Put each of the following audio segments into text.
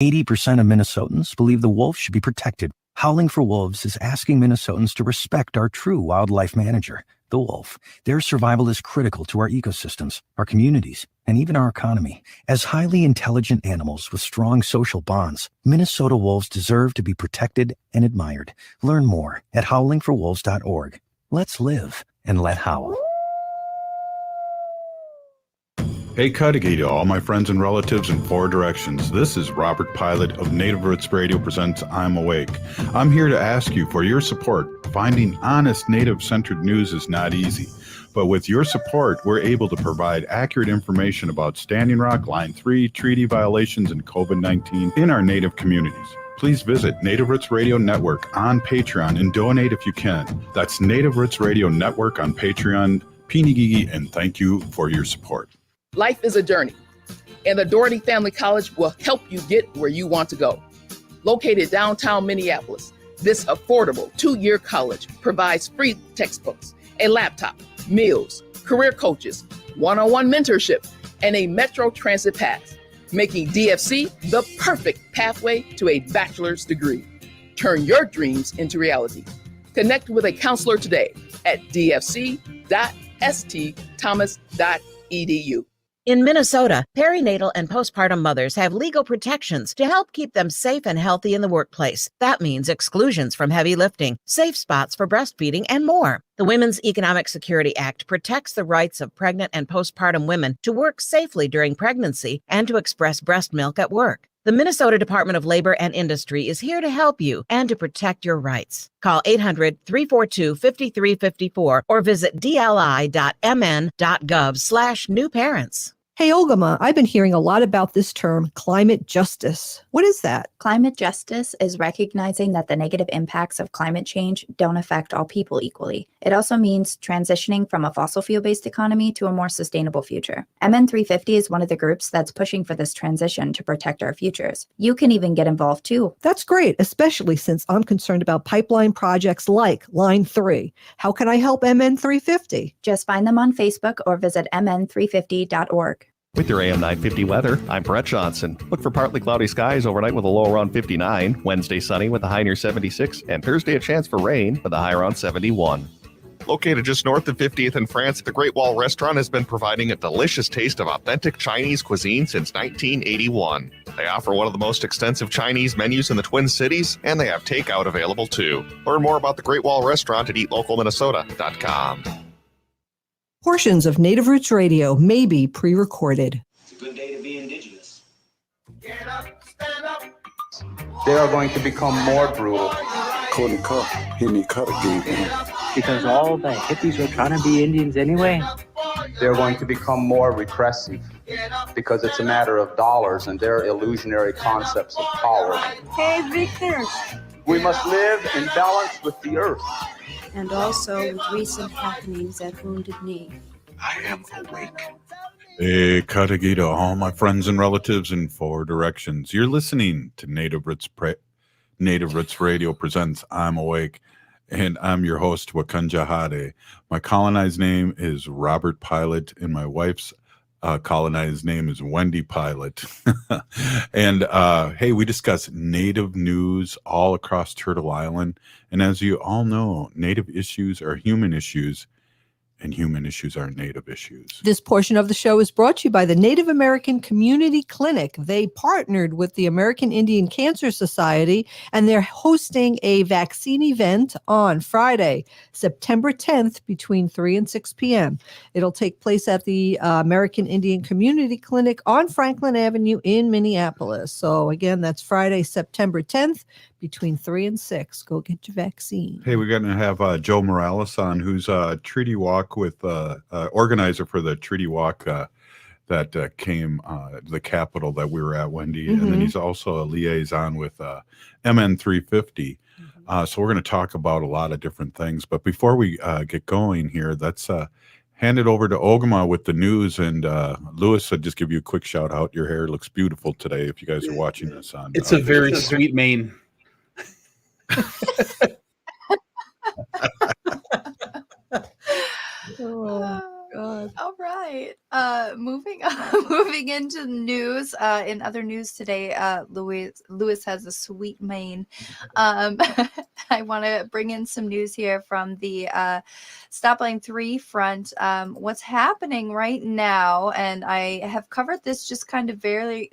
80% of Minnesotans believe the wolf should be protected. Howling for Wolves is asking Minnesotans to respect our true wildlife manager, the wolf. Their survival is critical to our ecosystems, our communities, and even our economy. As highly intelligent animals with strong social bonds, Minnesota wolves deserve to be protected and admired. Learn more at howlingforwolves.org. Let's live and let howl. Hey, Dougherty to all my friends and relatives in four directions. This is Robert Pilot of Native Roots Radio presents I'm Awake. I'm here to ask you for your support. Finding honest Native-centered news is not easy. But with your support, we're able to provide accurate information about Standing Rock, Line 3, treaty violations, and COVID-19 in our Native communities. Please visit Native Roots Radio Network on Patreon and donate if you can. That's Native Roots Radio Network on Patreon. Pinigigi, and thank you for your support. Life is a journey, and the Dougherty Family College will help you get where you want to go. Located downtown Minneapolis, this affordable 2-year college provides free textbooks, a laptop, meals, career coaches, one-on-one mentorship, and a Metro Transit pass, making DFC the perfect pathway to a bachelor's degree. Turn your dreams into reality. Connect with a counselor today at dfc.stthomas.edu. In Minnesota, perinatal and postpartum mothers have legal protections to help keep them safe and healthy in the workplace. That means exclusions from heavy lifting, safe spots for breastfeeding, and more. The Women's Economic Security Act protects the rights of pregnant and postpartum women to work safely during pregnancy and to express breast milk at work. The Minnesota Department of Labor and Industry is here to help you and to protect your rights. Call 800-342-5354 or visit dli.mn.gov/newparents. Hey, Ogimaa, I've been hearing a lot about this term, climate justice. What is that? Climate justice is recognizing that the negative impacts of climate change don't affect all people equally. It also means transitioning from a fossil fuel-based economy to a more sustainable future. MN350 is one of the groups that's pushing for this transition to protect our futures. You can even get involved too. That's great, especially since I'm concerned about pipeline projects like Line 3. How can I help MN350? Just find them on Facebook or visit mn350.org. With your AM 950 weather, I'm Brett Johnson. Look for partly cloudy skies overnight with a low around 59, Wednesday sunny with a high near 76, and Thursday a chance for rain with a high around 71. Located just north of 50th in France, the Great Wall Restaurant has been providing a delicious taste of authentic Chinese cuisine since 1981. They offer one of the most extensive Chinese menus in the Twin Cities, and they have takeout available too. Learn more about the Great Wall Restaurant at eatlocalminnesota.com. Portions of Native Roots Radio may be pre-recorded. It's a good day to be indigenous. Get up, stand up. They are going to become more brutal. Because all the hippies are trying to be Indians anyway. They're going to become more repressive because it's a matter of dollars and their illusionary concepts of power. Hey, Victor. We must live in balance with the earth. And also with recent happenings at Wounded Knee. I am awake. Hey, Dougherty to all my friends and relatives in four directions. You're listening to Native Roots Radio presents I'm Awake, and I'm your host, Wakanja Hade. My colonized name is Robert Pilot, and my wife's colonized name is Wendy Pilot. And hey, we discuss Native news all across Turtle Island. And as you all know, Native issues are human issues, and human issues are Native issues. This portion of the show is brought to you by the Native American Community Clinic. They partnered with the American Indian Cancer Society, and they're hosting a vaccine event on Friday, September 10th, between 3 and 6 p.m. It'll take place at the American Indian Community Clinic on Franklin Avenue in Minneapolis. So again, that's Friday, September 10th, between 3 and 6. Go get your vaccine. Hey, we're going to have Joe Morales on, who's a Treaty Walk with organizer for the Treaty Walk that came the Capitol that we were at, Wendy. Mm-hmm. And then he's also a liaison with MN350. So we're going to talk about a lot of different things. But before we get going here, let's hand it over to Ogimaa with the news. And Lewis, I'd just give you a quick shout out. Your hair looks beautiful today if you guys are watching this on. It's a very sweet mane. Oh God. All right. Moving moving into the news. In other news today, Lewis has a sweet mane. I want to bring in some news here from the Stop Line 3 front. What's happening right now, and I have covered this just kind of fairly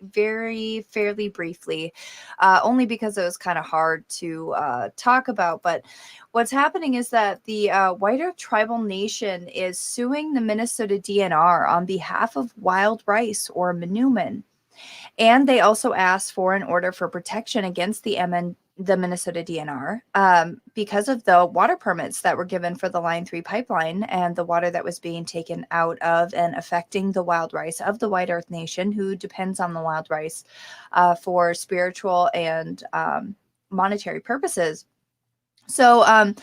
briefly, only because it was kind of hard to talk about. But what's happening is that the White Earth Tribal Nation is suing the Minnesota DNR on behalf of wild rice or Manoomin. And they also asked for an order for protection against the Minnesota DNR because of the water permits that were given for the Line 3 pipeline and the water that was being taken out of and affecting the wild rice of the White Earth Nation, who depends on the wild rice for spiritual and monetary purposes. So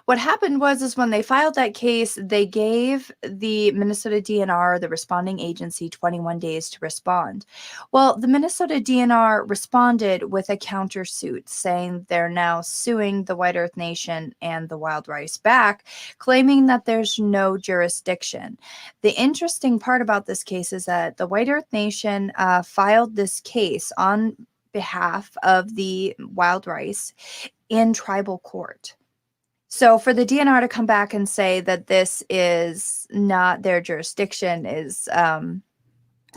what happened was when they filed that case, they gave the Minnesota DNR, the responding agency, 21 days to respond. Well, the Minnesota DNR responded with a countersuit saying they're now suing the White Earth Nation and the wild rice back, claiming that there's no jurisdiction. The interesting part about this case is that the White Earth Nation filed this case on behalf of the wild rice in tribal court. So for the DNR to come back and say that this is not their jurisdiction is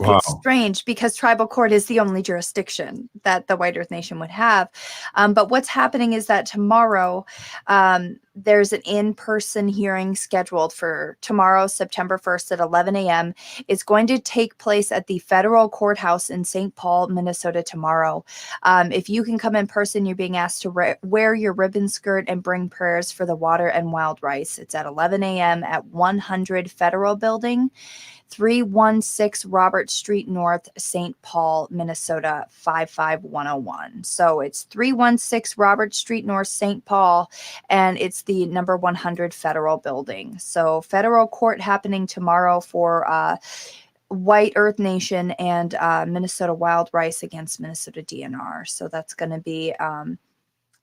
it's strange, because tribal court is the only jurisdiction that the White Earth Nation would have. But what's happening is that tomorrow there's an in-person hearing scheduled for tomorrow, September 1st at 11 a.m. It's going to take place at the federal courthouse in St. Paul, Minnesota tomorrow. If you can come in person, you're being asked to wear your ribbon skirt and bring prayers for the water and wild rice. It's at 11 a.m. at 100 Federal Building, 316 Robert Street North, St. Paul, Minnesota, 55101. So it's 316 Robert Street North, St. Paul, and it's the number 100 Federal Building. So federal court happening tomorrow for White Earth Nation and Minnesota wild rice against Minnesota DNR. So that's going to be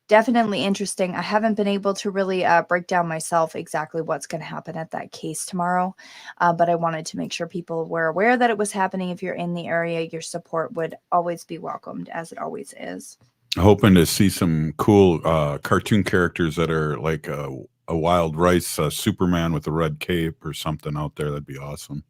definitely interesting. I haven't been able to really break down myself exactly what's going to happen at that case tomorrow, but I wanted to make sure people were aware that it was happening. If you're in the area, your support would always be welcomed, as it always is. Hoping to see some cool cartoon characters that are like a wild rice Superman with a red cape or something out there. That'd be awesome.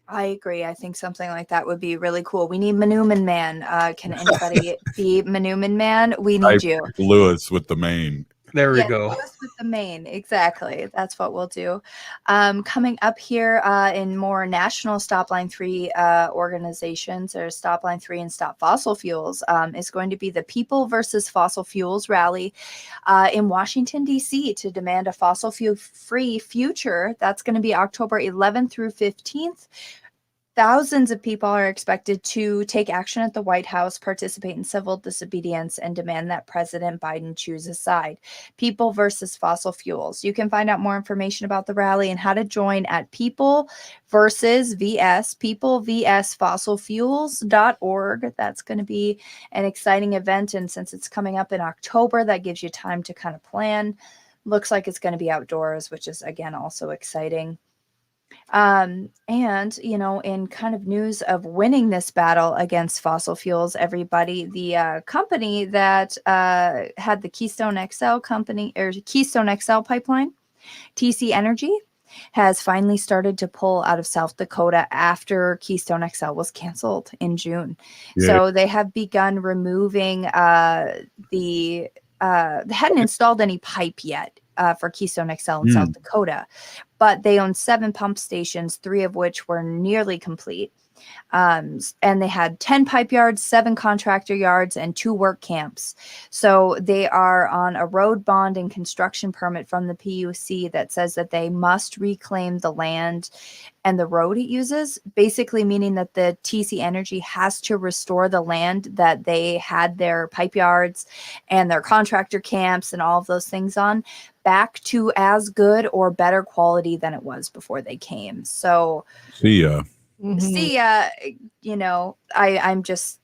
I agree. I think something like that would be really cool. We need Manoomin Man. Can anybody be Manoomin Man? We need you. Lewis with the mane. There we go. Lewis with the mane. Exactly. That's what we'll do. Coming up here in more national Stop Line 3 organizations, or Stop Line 3 and Stop Fossil Fuels, is going to be the People versus Fossil Fuels rally in Washington, D.C. to demand a fossil fuel-free future. That's going to be October 11th through 15th. Thousands of people are expected to take action at the White House, participate in civil disobedience, and demand that President Biden choose a side. People versus fossil fuels. You can find out more information about the rally and how to join at peoplevsfossilfuels.org. That's going to be an exciting event, and since it's coming up in October, that gives you time to kind of plan. Looks like it's going to be outdoors, which is, again, also exciting. And, you know, in kind of news of winning this battle against fossil fuels, everybody, the company that had the Keystone XL pipeline, TC Energy, has finally started to pull out of South Dakota after Keystone XL was canceled in June. Yeah. So they have begun removing they hadn't installed any pipe yet for Keystone XL in South Dakota, but they own 7 pump stations, 3 of which were nearly complete. And they had 10 pipe yards, 7 contractor yards, and 2 work camps. So they are on a road bond and construction permit from the PUC that says that they must reclaim the land and the road it uses, basically meaning that the TC Energy has to restore the land that they had their pipe yards and their contractor camps and all of those things on back to as good or better quality than it was before they came. So see ya. You know, I'm just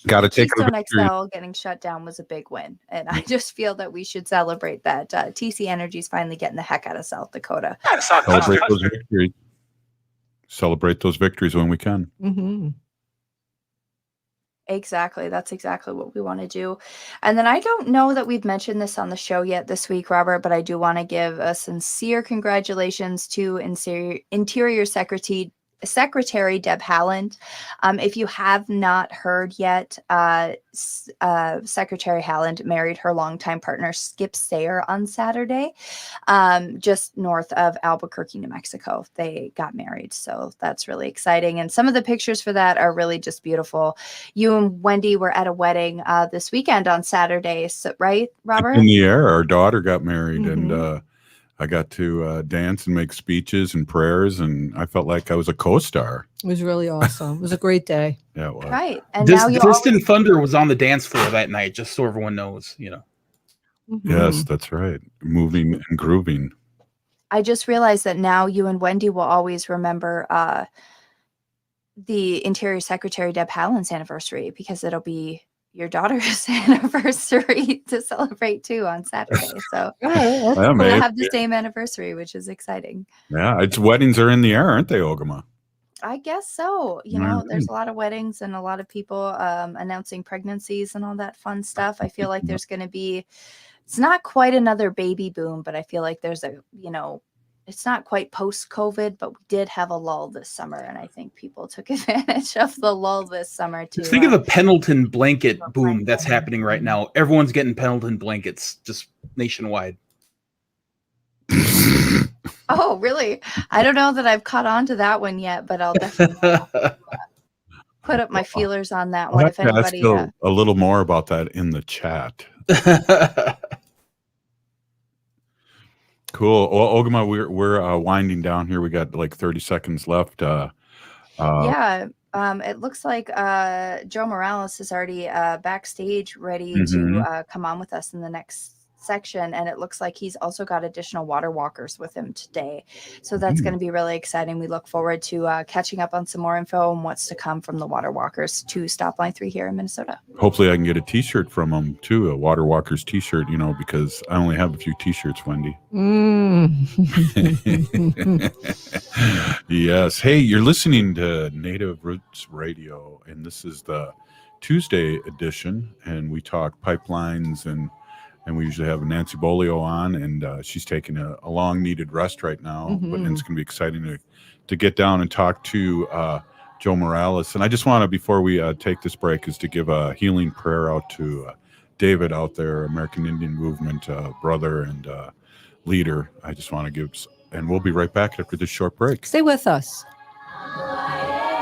got to take Keystone XL getting shut down was a big win, and I just feel that we should celebrate that. TC Energy is finally getting the heck out of South Dakota. Celebrate those victories. celebrate those victories when we can. Mm-hmm. Exactly. That's exactly what we want to do. And then I don't know that we've mentioned this on the show yet this week, Robert, but I do want to give a sincere congratulations to Interior Secretary Deb Haaland. If you have not heard yet, Secretary Haaland married her longtime partner Skip Sayer on Saturday, just north of Albuquerque, New Mexico. They got married, so that's really exciting. And some of the pictures for that are really just beautiful. You and Wendy were at a wedding this weekend on Saturday, so, right, Robert? In the air, our daughter got married, and I got to dance and make speeches and prayers, and I felt like I was a co-star. It was really awesome. It was a great day. Yeah, it was. Right. And now you Distant Thunder was on the dance floor that night, just so everyone knows, Yes, that's right. Moving and grooving. I just realized that now you and Wendy will always remember the Interior Secretary Deb Haaland's anniversary, because it'll be your daughter's anniversary to celebrate too on Saturday. So we'll have the same anniversary, which is exciting. Yeah, weddings are in the air, aren't they, Ogimaa? I guess so. There's a lot of weddings and a lot of people announcing pregnancies and all that fun stuff. I feel like there's going to be, it's not quite another baby boom, but I feel like there's it's not quite post-COVID, but we did have a lull this summer, and I think people took advantage of the lull this summer too. Think of the Pendleton blanket boom that's happening right now. Everyone's getting Pendleton blankets just nationwide. Oh, really? I don't know that I've caught on to that one yet, but I'll definitely put up my feelers on that one. If anybody, a little more about that in the chat. Cool. Well, Ogimaa, we're winding down here. We got like 30 seconds left. It looks like Joe Morales is already backstage, ready to come on with us in the next section, and it looks like he's also got additional water walkers with him today, so that's going to be really exciting. We look forward to catching up on some more info and what's to come from the water walkers to Stop Line 3 here in Minnesota. Hopefully I can get a t-shirt from them too, a water walkers t-shirt, because I only have a few t-shirts, Wendy. Yes. Hey, you're listening to Native Roots Radio, and this is the Tuesday edition, and we talk pipelines, and we usually have Nancy Bolio on, and she's taking a long needed rest right now, but it's going to be exciting to get down and talk to Joe Morales. And I just want to, before we take this break, is to give a healing prayer out to David out there, American Indian Movement brother and leader. I just want to give, and we'll be right back after this short break. Stay with us.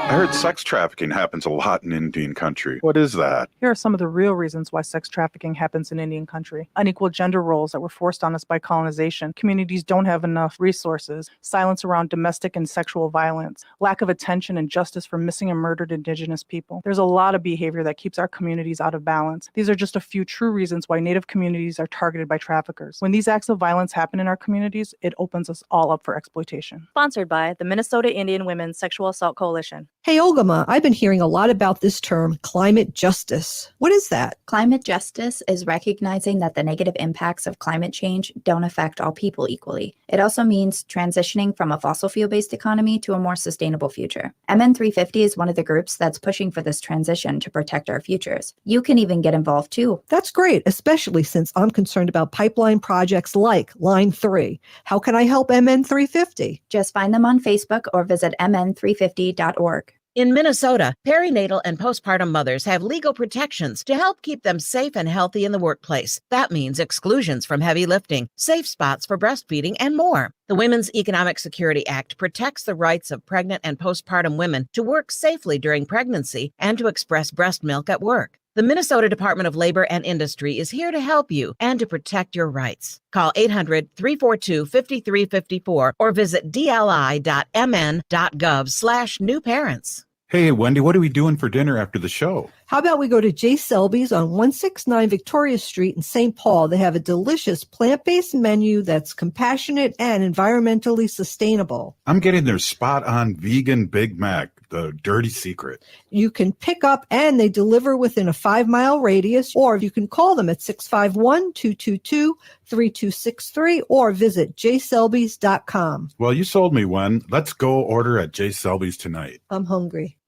I heard sex trafficking happens a lot in Indian country. What is that? Here are some of the real reasons why sex trafficking happens in Indian country. Unequal gender roles that were forced on us by colonization. Communities don't have enough resources. Silence around domestic and sexual violence. Lack of attention and justice for missing and murdered Indigenous people. There's a lot of behavior that keeps our communities out of balance. These are just a few true reasons why Native communities are targeted by traffickers. When these acts of violence happen in our communities, it opens us all up for exploitation. Sponsored by the Minnesota Indian Women's Sexual Assault Coalition. Hey, Ogimaa, I've been hearing a lot about this term, climate justice. What is that? Climate justice is recognizing that the negative impacts of climate change don't affect all people equally. It also means transitioning from a fossil fuel-based economy to a more sustainable future. MN350 is one of the groups that's pushing for this transition to protect our futures. You can even get involved too. That's great, especially since I'm concerned about pipeline projects like Line 3. How can I help MN350? Just find them on Facebook or visit mn350.org. In Minnesota, perinatal and postpartum mothers have legal protections to help keep them safe and healthy in the workplace. That means exclusions from heavy lifting, safe spots for breastfeeding, and more. The Women's Economic Security Act protects the rights of pregnant and postpartum women to work safely during pregnancy and to express breast milk at work. The Minnesota Department of Labor and Industry is here to help you and to protect your rights. Call 800-342-5354 or visit dli.mn.gov/newparents. Hey, Wendy, what are we doing for dinner after the show? How about we go to J. Selby's on 169 Victoria Street in St. Paul? They have a delicious plant-based menu that's compassionate and environmentally sustainable. I'm getting their spot-on vegan Big Mac. the dirty secret. You can pick up and they deliver within a 5-mile radius, or you can call them at 651-222-3263 or visit jselbys.com. Well, you sold me one. Let's go order at J. Selby's tonight. I'm hungry.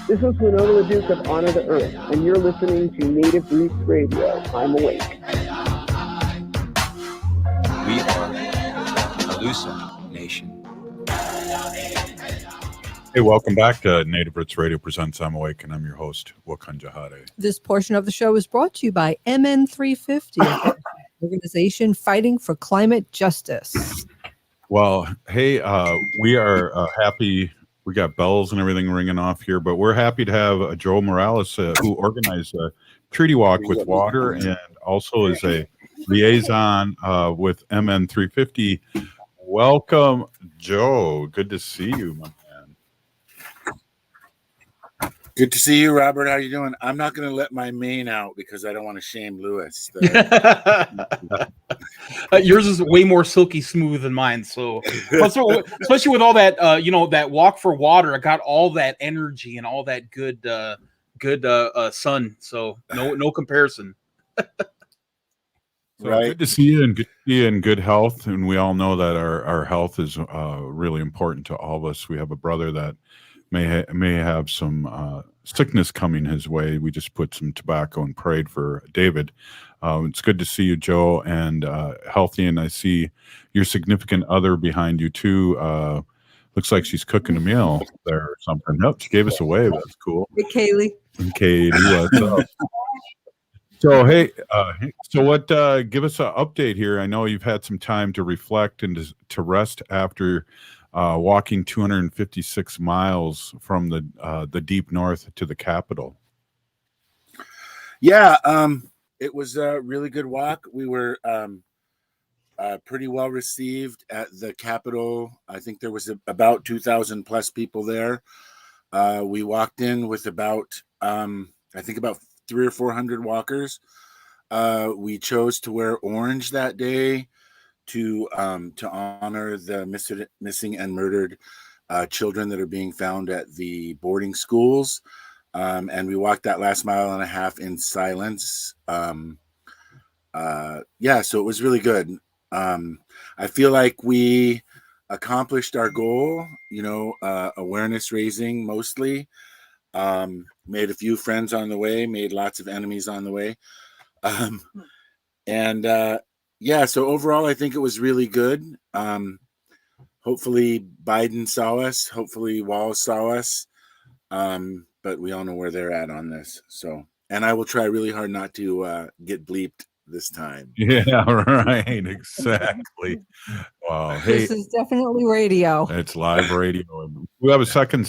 This is Winona the Duke of Honor the Earth, and you're listening to Native Roots Radio. I'm awake. We are Alusa Nation. Hey, welcome back to Native Roots Radio presents I'm Awake, and I'm your host, Wakan Jahade. This portion of the show is brought to you by MN350, an organization fighting for climate justice. Well, hey, we are happy. We got bells and everything ringing off here, but we're happy to have Joe Morales, who organized a treaty walk with water and also is a liaison with MN350. Welcome, Joe. Good to see you, my man. Good to see you, Robert. How you doing? I'm not going to let my mane out because I don't want to shame Lewis. Yours is way more silky smooth than mine. So, especially with all that, that walk for water, I got all that energy and all that good sun. So no comparison. So good to see you, and good to see you in good health. And we all know that our health is really important to all of us. We have a brother that may have some sickness coming his way. We just put some tobacco and prayed for David. It's good to see you, Joe, and healthy. And I see your significant other behind you too. Looks like she's cooking a meal there or something. Nope, she gave us a wave. That's cool. Hey, Kaylee. And Katie, what's up? So hey, what? Give us an update here. I know you've had some time to reflect and to rest after walking 256 miles from the deep north to the capital. Yeah, it was a really good walk. We were pretty well received at the Capitol. I think there was about 2,000 plus people there. We walked in with about 300 or 400 walkers. We chose to wear orange that day to honor the missing and murdered children that are being found at the boarding schools. And we walked that last mile and a half in silence. So it was really good. I feel like we accomplished our goal, awareness raising mostly. Made a few friends on the way, made lots of enemies on the way. So overall, I think it was really good. Hopefully Biden saw us. Hopefully Walz saw us. But we all know where they're at on this. So, and I will try really hard not to get bleeped this time. Yeah, right. Exactly. Wow. Hey, this is definitely radio. It's live radio. We have a second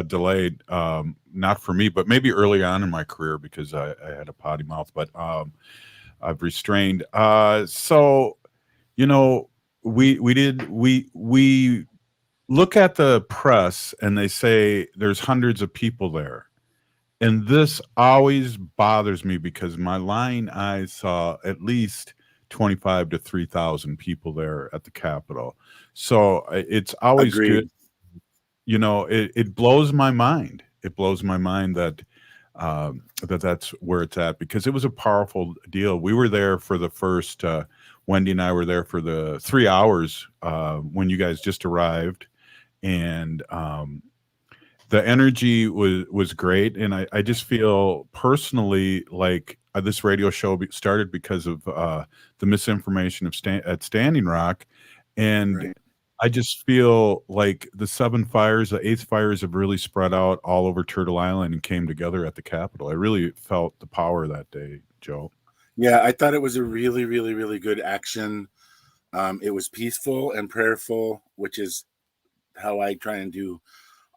delayed. Not for me, but maybe early on in my career because I had a potty mouth, but I've restrained. We look at the press and they say there's hundreds of people there. And this always bothers me because my lying eyes saw at least 25 to 3,000 people there at the Capitol. So it's always good. It blows my mind. It blows my mind that that's where it's at because it was a powerful deal. We were there for the first, Wendy and I were there for the 3 hours when you guys just arrived. And the energy was great. And I just feel personally like this radio show started because of the misinformation of at Standing Rock. And right. I just feel like the 7 fires, the 8th fires have really spread out all over Turtle Island and came together at the Capitol. I really felt the power that day, Joe. Yeah, I thought it was a really, really, really good action. It was peaceful and prayerful, which is how I try and do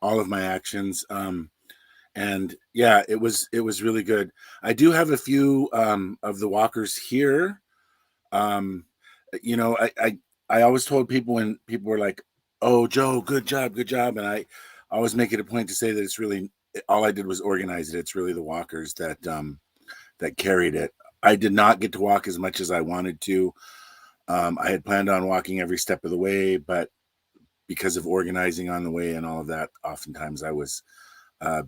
all of my actions. And yeah, it was really good. I do have a few of the walkers here. I always told people when people were like, "Oh, Joe, good job," and I always make it a point to say that it's really all I did was organize it. It's really the walkers that carried it. I did not get to walk as much as I wanted to. I had planned on walking every step of the way, but because of organizing on the way and all of that. Oftentimes I was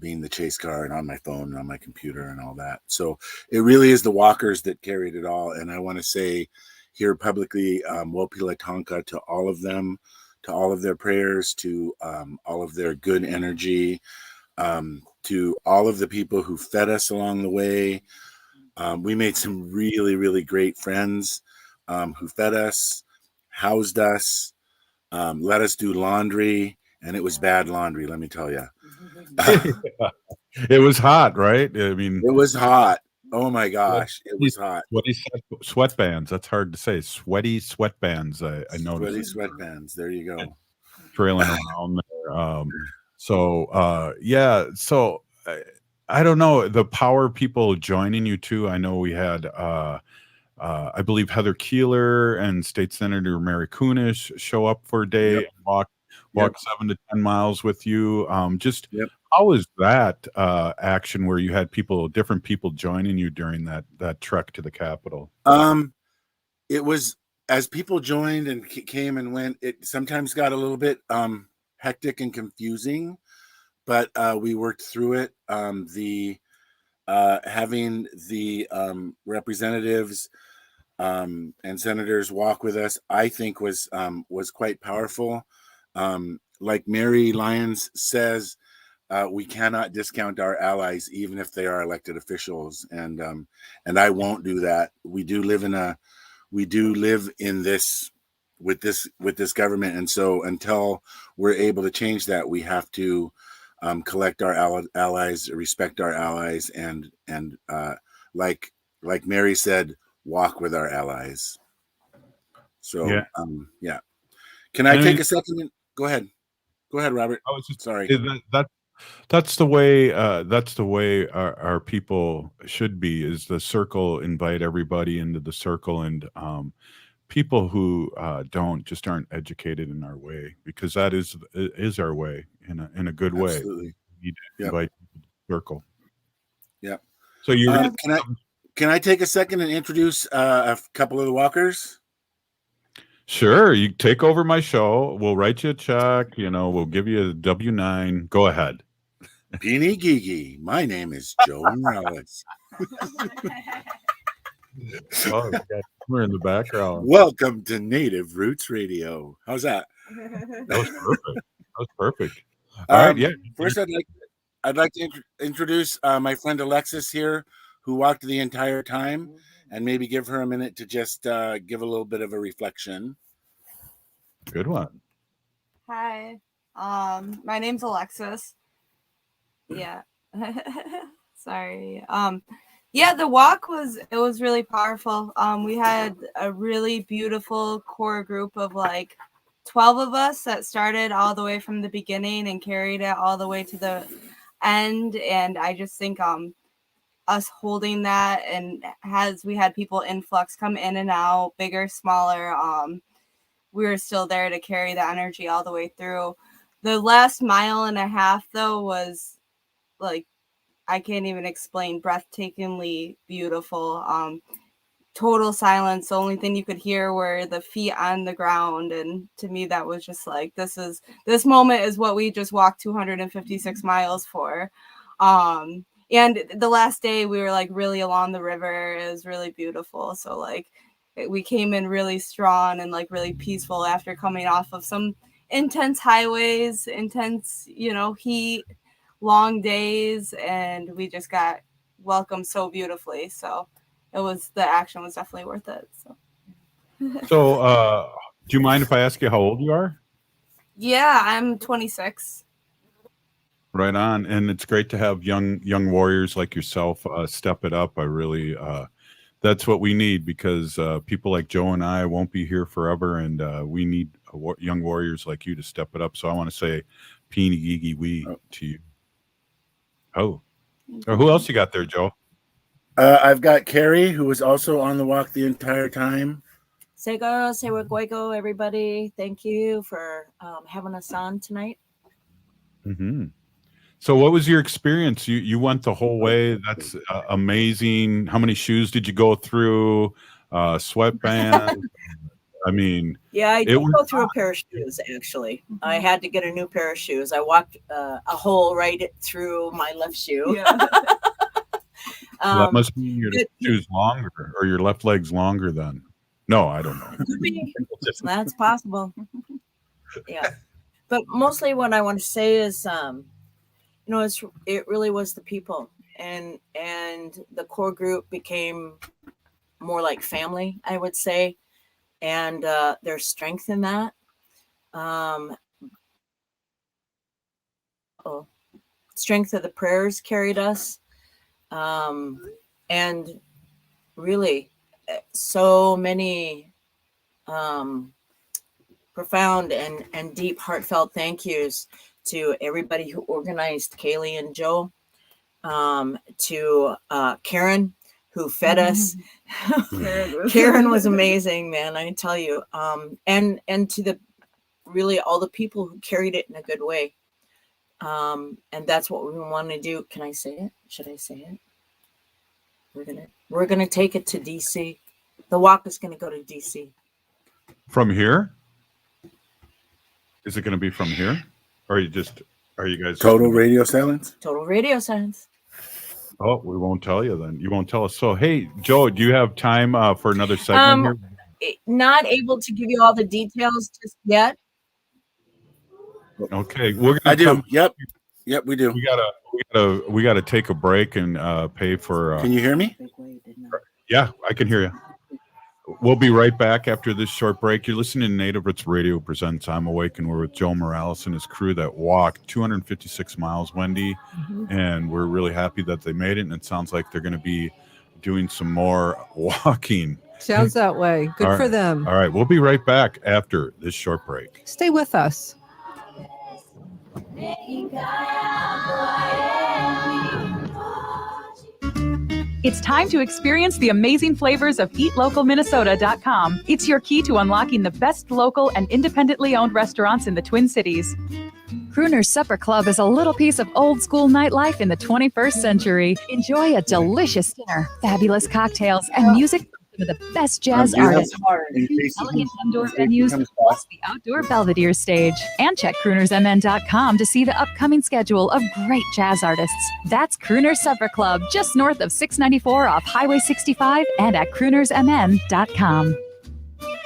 being the chase car and on my phone and on my computer and all that. So it really is the walkers that carried it all. And I want to say here publicly, Wopila Tonka to all of them, to all of their prayers, to all of their good energy, to all of the people who fed us along the way. We made some really, really great friends who fed us, housed us, let us do laundry, and it was bad laundry, let me tell you. It was hot, right? I mean, it was hot. Oh my gosh, it was hot. Sweaty sweatbands. That's hard to say. Sweaty sweatbands. I noticed. Sweaty sweatbands. There you go. Trailing around there. Yeah. So I don't know the power of people joining you too. I know we had, I believe Heather Keeler and State Senator Mary Kunesh show up for a day and walk 7 to 10 miles with you. How was that action where you had different people joining you during that trek to the Capitol? It was, as people joined and came and went, it sometimes got a little bit hectic and confusing, but we worked through it. Having the representatives and senators walk with us, I think was quite powerful. Like Mary Lyons says, we cannot discount our allies, even if they are elected officials, and I won't do that. We do live in this with this government, and so until we're able to change that, we have to collect our allies, respect our allies, and like Mary said, walk with our allies. So yeah. Can I take a second? Go ahead, Robert. I was just sorry. That's the way our people should be, is the circle, invite everybody into the circle, and people who aren't educated in our way, because that is our way in a good way. Absolutely. We need to invite people to the circle. Yeah. So can I take a second and introduce a couple of the walkers? Sure, you take over my show. We'll write you a check. We'll give you a W-9. Go ahead. Beanie Gigi. My name is Joe Morales. Oh, we're in the background. Welcome to Native Roots Radio. How's that? That was perfect. All right, yeah. First, I'd like to introduce my friend Alexis here, who walked the entire time, and maybe give her a minute to just give a little bit of a reflection. Good one. Hi, my name's Alexis. Yeah. Sorry. Yeah, the walk was really powerful. We had a really beautiful core group of like 12 of us that started all the way from the beginning and carried it all the way to the end. And I just think us holding that, and we had people influx come in and out, bigger, smaller, we were still there to carry the energy all the way through. The last mile and a half though was like, I can't even explain, breathtakingly beautiful. Total silence. The only thing you could hear were the feet on the ground. And to me, that was just like, this moment is what we just walked 256 miles for. And the last day we were like really along the river. It was really beautiful. So like we came in really strong and like really peaceful after coming off of some intense highways, intense, heat, long days, and we just got welcomed so beautifully. So the action was definitely worth it. So do you mind if I ask you how old you are? Yeah, I'm 26. Right on. And it's great to have young warriors like yourself step it up. I really that's what we need, because people like Joe and I won't be here forever, and we need young warriors like you to step it up. So I want to say Peeny Gigi Wee to you. Oh, or who else you got there, Joe? I've got Carrie, who was also on the walk the entire time. Sego, Sewaguego, everybody. Thank you for having us on tonight. Mm-hmm. So what was your experience? You went the whole way. That's amazing. How many shoes did you go through? Sweatbands? I mean, Yeah, I it did was go through a pair of shoes, actually. I had to get a new pair of shoes. I walked a hole right through my left shoe. Well, that must mean your but- shoes longer or your left leg's longer then. No, I don't know. Could be. That's possible. Yeah. But mostly what I want to say is, it really was the people, and the core group became more like family, I would say, and there's strength in that. Strength of the prayers carried us, and really so many profound and deep heartfelt thank yous to everybody who organized, Kaylee and Joe, to Karen, who fed us. Karen was amazing, man, I tell you. And to the really all the people who carried it in a good way. And that's what we want to do. Can I say it? Should I say it? We're gonna take it to DC. The walk is gonna go to DC. From here? Is it going to be from here? Or are you guys Total radio silence? Total radio silence. Oh, we won't tell you then. You won't tell us. So, hey, Joe, do you have time for another segment here? Not able to give you all the details just yet. Okay, we're gonna. I do. Yep, we do. We gotta take a break and pay for. Can you hear me? Yeah, I can hear you. We'll be right back after this short break. You're listening to Native Roots Radio presents I'm Awake, and we're with Joe Morales and his crew that walked 256 miles, Wendy, and we're really happy that they made it, and it sounds like they're going to be doing some more walking. Sounds that way. Good All for right. them. All right, we'll be right back after this short break. Stay with us. It's time to experience the amazing flavors of eatlocalminnesota.com. It's your key to unlocking the best local and independently owned restaurants in the Twin Cities. Crooner's Supper Club is a little piece of old-school nightlife in the 21st century. Enjoy a delicious dinner, fabulous cocktails, and music from some of the best jazz artists. Elegant indoor venues, plus the outdoor Belvedere stage. And check croonersmn.com to see the upcoming schedule of great jazz artists. That's Crooner's Supper Club, just north of 694 off Highway 65 and at croonersmn.com.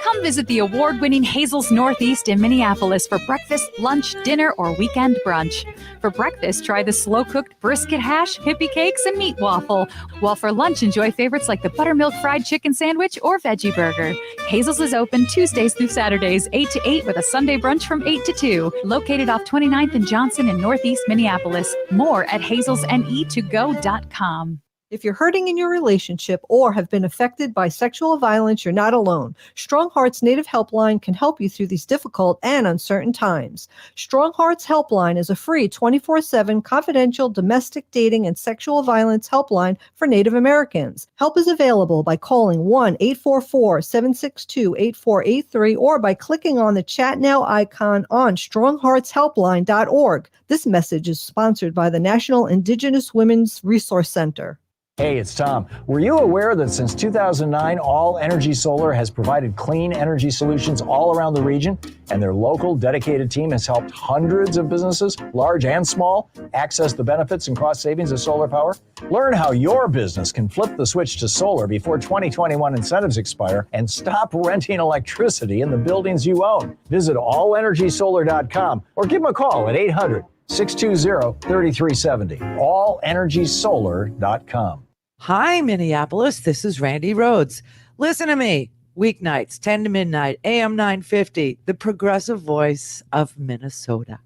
Come visit the award-winning Hazel's Northeast in Minneapolis for breakfast, lunch, dinner, or weekend brunch. For breakfast, try the slow-cooked brisket hash, hippie cakes, and meat waffle. While for lunch, enjoy favorites like the buttermilk fried chicken sandwich or veggie burger. Hazel's is open Tuesdays through Saturdays, 8 to 8, with a Sunday brunch from 8 to 2. Located off 29th and Johnson in Northeast Minneapolis. More at hazelsne2go.com. If you're hurting in your relationship or have been affected by sexual violence, you're not alone. Strong Hearts Native Helpline can help you through these difficult and uncertain times. Strong Hearts Helpline is a free 24/7 confidential domestic dating and sexual violence helpline for Native Americans. Help is available by calling 1-844-762-8483 or by clicking on the Chat Now icon on strongheartshelpline.org. This message is sponsored by the National Indigenous Women's Resource Center. Hey, it's Tom. Were you aware that since 2009, All Energy Solar has provided clean energy solutions all around the region, and their local dedicated team has helped hundreds of businesses, large and small, access the benefits and cost savings of solar power? Learn how your business can flip the switch to solar before 2021 incentives expire and stop renting electricity in the buildings you own. Visit allenergysolar.com or give them a call at 800-620-3370. allenergysolar.com. Hi, Minneapolis. This is Randy Rhodes. Listen to me. Weeknights, 10 to midnight, AM 950, the progressive voice of Minnesota.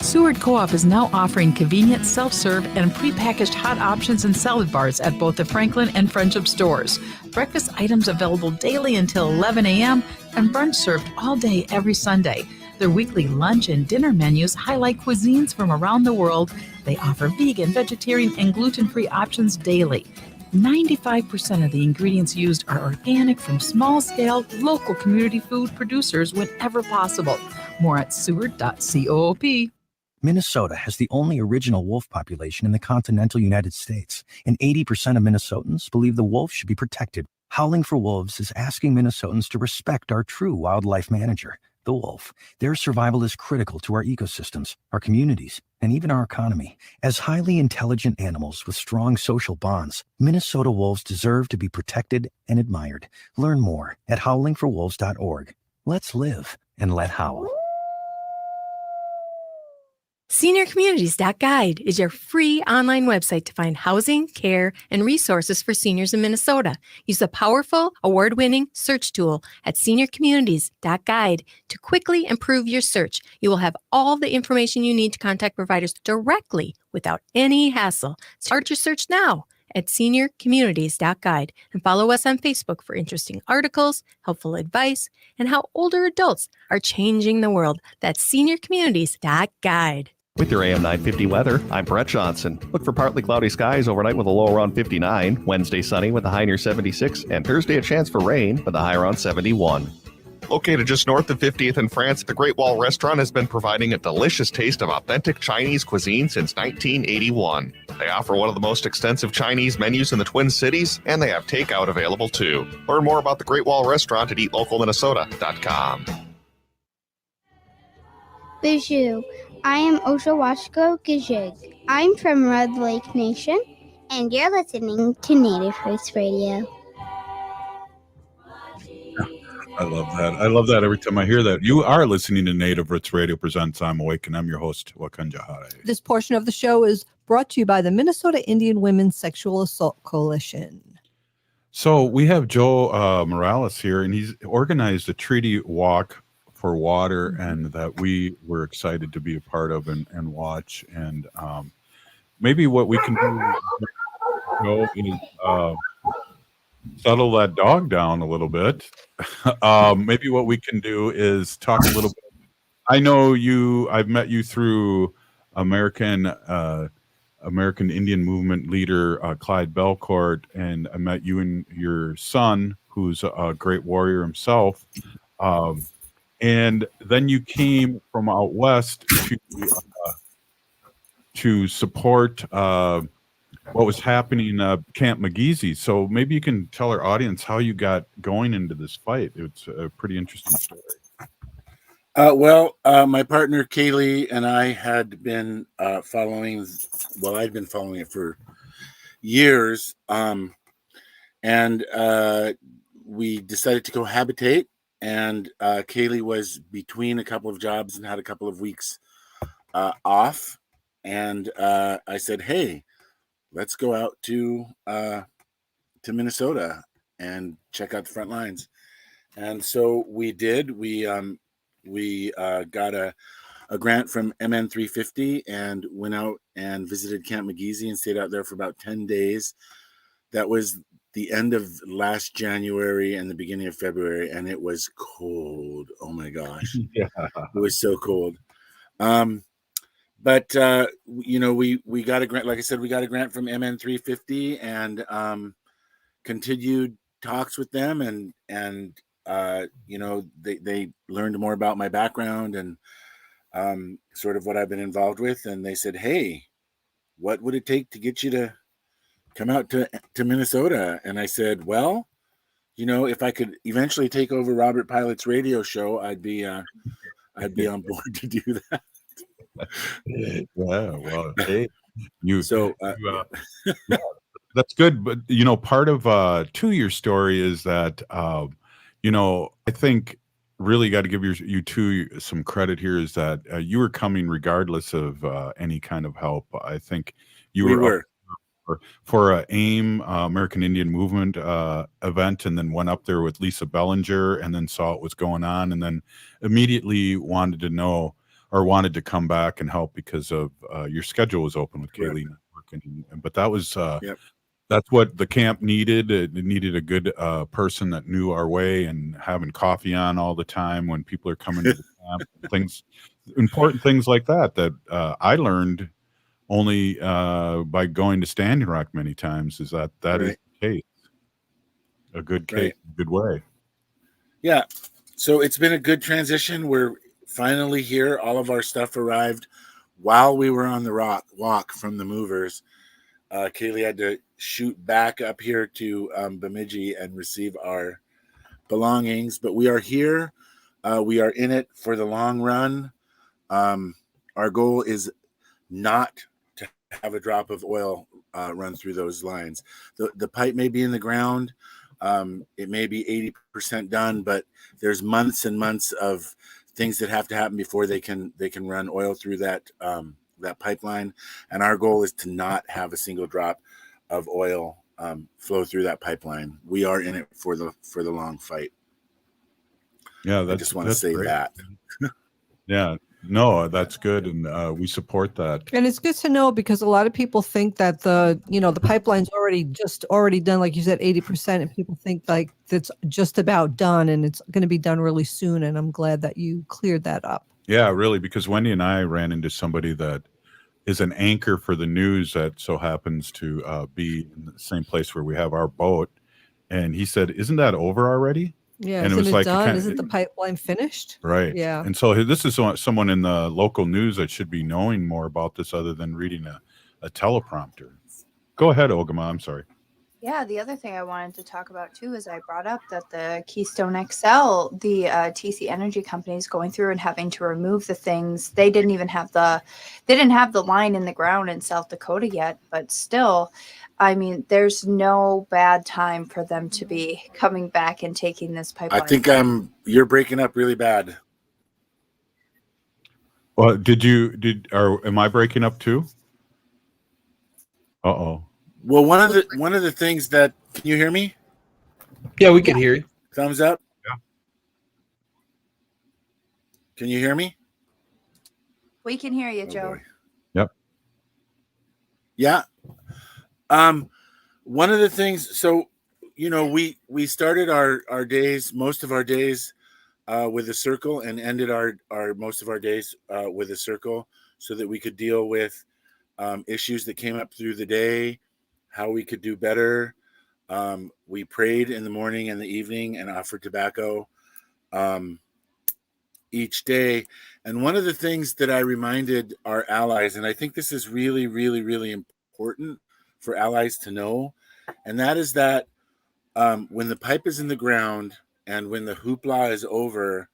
Seward Co-op is now offering convenient self-serve and prepackaged hot options and salad bars at both the Franklin and Friendship stores. Breakfast items available daily until 11 a.m. and brunch served all day every Sunday. Their weekly lunch and dinner menus highlight cuisines from around the world. They offer vegan, vegetarian, and gluten-free options daily. 95% of the ingredients used are organic from small-scale, local community food producers whenever possible. More at seward.coop. Minnesota has the only original wolf population in the continental United States, and 80% of Minnesotans believe the wolf should be protected. Howling for Wolves is asking Minnesotans to respect our true wildlife manager, the wolf. Their survival is critical to our ecosystems, our communities, and even our economy. As highly intelligent animals with strong social bonds, Minnesota wolves deserve to be protected and admired. Learn more at howlingforwolves.org. Let's live and let howl. SeniorCommunities.guide is your free online website to find housing, care, and resources for seniors in Minnesota. Use the powerful, award-winning search tool at SeniorCommunities.guide to quickly improve your search. You will have all the information you need to contact providers directly without any hassle. Start your search now at SeniorCommunities.guide and follow us on Facebook for interesting articles, helpful advice, and how older adults are changing the world. That's SeniorCommunities.guide. With your AM 950 weather, I'm Brett Johnson. Look for partly cloudy skies overnight with a low around 59, Wednesday sunny with a high near 76, and Thursday a chance for rain with a high around 71. Located just north of 50th and France, the Great Wall Restaurant has been providing a delicious taste of authentic Chinese cuisine since 1981. They offer one of the most extensive Chinese menus in the Twin Cities, and they have takeout available too. Learn more about the Great Wall Restaurant at eatlocalminnesota.com. Bijou. I am Oshawashko Gijig. I'm from Red Lake Nation, and you're listening to Native Roots Radio. I love that. I love that every time I hear that. You are listening to Native Roots Radio presents I'm Awake, and I'm your host, Wakanja Hare. This portion of the show is brought to you by the Minnesota Indian Women's Sexual Assault Coalition. So we have Joe Morales here, and he's organized a treaty walk for water, and that we were excited to be a part of and watch. And maybe what we can do, Joe, is settle that dog down a little bit. Maybe what we can do is talk a little bit. I know I've met you through American Indian Movement leader Clyde Belcourt, and I met you and your son, who's a great warrior himself. And then you came from out west to support what was happening at Camp McGeezy. So maybe you can tell our audience how you got going into this fight. It's a pretty interesting story. My partner Kaylee and I had been following. Well, I'd been following it for years, and we decided to cohabitate. And Kaylee was between a couple of jobs and had a couple of weeks off. And I said, "Hey, let's go out to Minnesota and check out the front lines." And so we did. We got a grant from MN 350 and went out and visited Camp McGeezy and stayed out there for about 10 days. That was the end of last January and the beginning of February, and it was cold. Oh my gosh. Yeah. It was so cold. But we got a grant. Like I said, we got a grant from MN 350 and continued talks with them, and they learned more about my background and sort of what I've been involved with. And they said, "Hey, what would it take to get you to come out to Minnesota?" And I said, "Well, if I could eventually take over Robert Pilot's radio show, I'd be on board to do that." Yeah, well, hey, that's good. But part of to your story is that I think really got to give you two some credit here, is that you were coming regardless of any kind of help. I think you were for a AIM American Indian Movement event, and then went up there with Lisa Bellinger, and then saw what was going on, and then immediately wanted to come back and help because of your schedule was open with Kaylee Network. But that was that's what the camp needed. It needed a good person that knew our way, and having coffee on all the time when people are coming to the camp. Important things like that I learned only by going to Standing Rock many times, is that is the case. A good case, a good way. Yeah. So it's been a good transition. We're finally here. All of our stuff arrived while we were on the walk from the movers. Kaylee had to shoot back up here to Bemidji and receive our belongings, but we are here. We are in it for the long run. Our goal is not to have a drop of oil run through those lines. The pipe may be in the ground. It may be 80% done, but there's months and months of things that have to happen before they can run oil through that pipeline. And our goal is to not have a single drop of oil flow through that pipeline. We are in it for the long fight. Yeah, I just want to say great. that. Yeah, no, that's good, and we support that. And it's good to know, because a lot of people think that the pipeline's already done, like you said, 80%, and people think like it's just about done and it's going to be done really soon. And I'm glad that you cleared that up. Yeah, really, because Wendy and I ran into somebody that is an anchor for the news that so happens to be in the same place where we have our boat, and he said, "Isn't that over already?" Yeah, and isn't it like done? Isn't the pipeline finished? Right. Yeah. And so this is someone in the local news that should be knowing more about this other than reading a teleprompter. Go ahead, Ogimaa. I'm sorry. Yeah, the other thing I wanted to talk about too is I brought up that the Keystone XL, the TC Energy company, is going through and having to remove the things. They didn't have the line in the ground in South Dakota yet, but still, I mean, there's no bad time for them to be coming back and taking this pipeline. I think you're breaking up really bad. Well, am I breaking up too? Uh-oh. Well, one of the things that, can you hear me? Yeah, we can hear you. Thumbs up. Yeah. Can you hear me? We can hear you, Joe. Boy. Yep. Yeah. One of the things, so, we started our days, most of our days with a circle, and ended our most of our days with a circle, so that we could deal with issues that came up through the day, how we could do better. We prayed in the morning and the evening and offered tobacco each day. And one of the things that I reminded our allies, and I think this is really, really, really important for allies to know, and that is that when the pipe is in the ground and when the hoopla is over,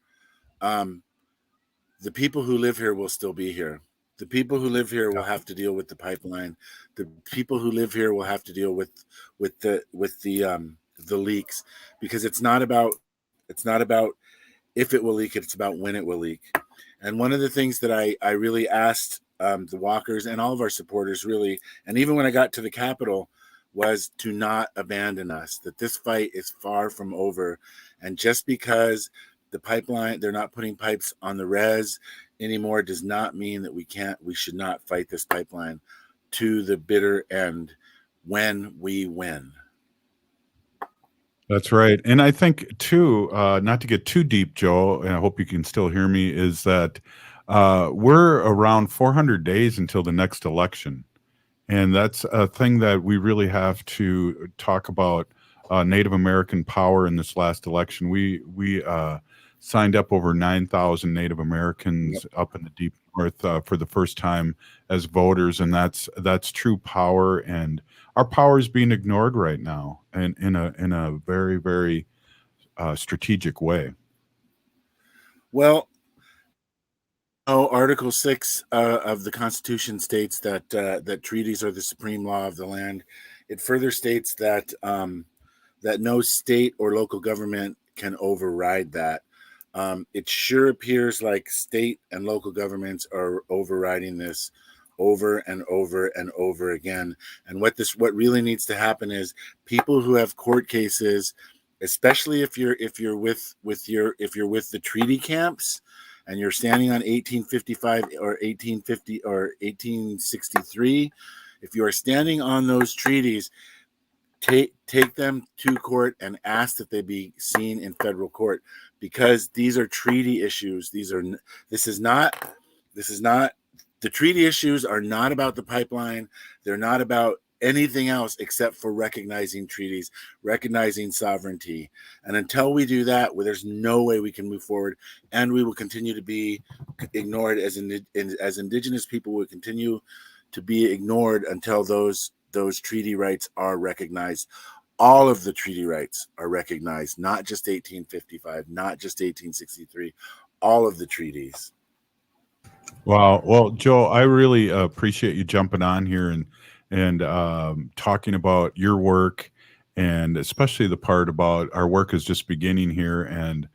the people who live here will still be here. The people who live here will have to deal with the pipeline. The people who live here will have to deal with the leaks, because it's not about if it will leak, it's about when it will leak. And one of the things that I really asked the walkers and all of our supporters, really, and even when I got to the Capitol, was to not abandon us, that this fight is far from over. And just because the pipeline, they're not putting pipes on the res anymore, does not mean that we should not fight this pipeline to the bitter end when we win. That's right. And I think too, not to get too deep, Joe, and I hope you can still hear me, is that we're around 400 days until the next election. And that's a thing that we really have to talk about, Native American power in this last election. We signed up over 9,000 Native Americans up in the deep north for the first time as voters, and that's true power. And our power is being ignored right now, and in a very, very strategic way. Well, Article 6 of the Constitution states that treaties are the supreme law of the land. It further states that that no state or local government can override that. It sure appears like state and local governments are overriding this over and over and over again. And what really needs to happen is people who have court cases, especially if you're with the treaty camps, and you're standing on 1855 or 1850 or 1863, if you are standing on those treaties, take them to court and ask that they be seen in federal court, because these are treaty issues. The treaty issues are not about the pipeline. They're not about anything else except for recognizing treaties, recognizing sovereignty. And until we do that, there's no way we can move forward, and we will continue to be ignored as Indigenous people will continue to be ignored until those those treaty rights are recognized. All of the treaty rights are recognized, not just 1855, not just 1863, all of the treaties. Wow. Well, Joe, I really appreciate you jumping on here and talking about your work, and especially the part about our work is just beginning here. And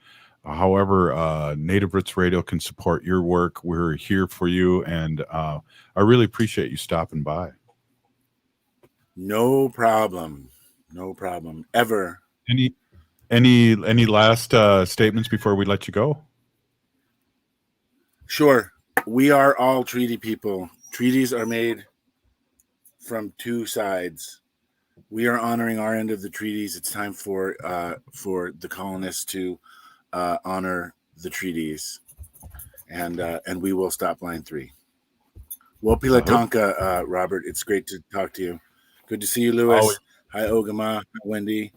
however Native Roots Radio can support your work, we're here for you. And I really appreciate you stopping by. No problem. No problem. Ever. Any last statements before we let you go? Sure. We are all treaty people. Treaties are made from two sides. We are honoring our end of the treaties. It's time for the colonists to honor the treaties, and we will stop line 3. Wopila Tonka, Robert. It's great to talk to you. Good to see you, Lewis. Always. Hi, Ogimaa. Hi, Wendy.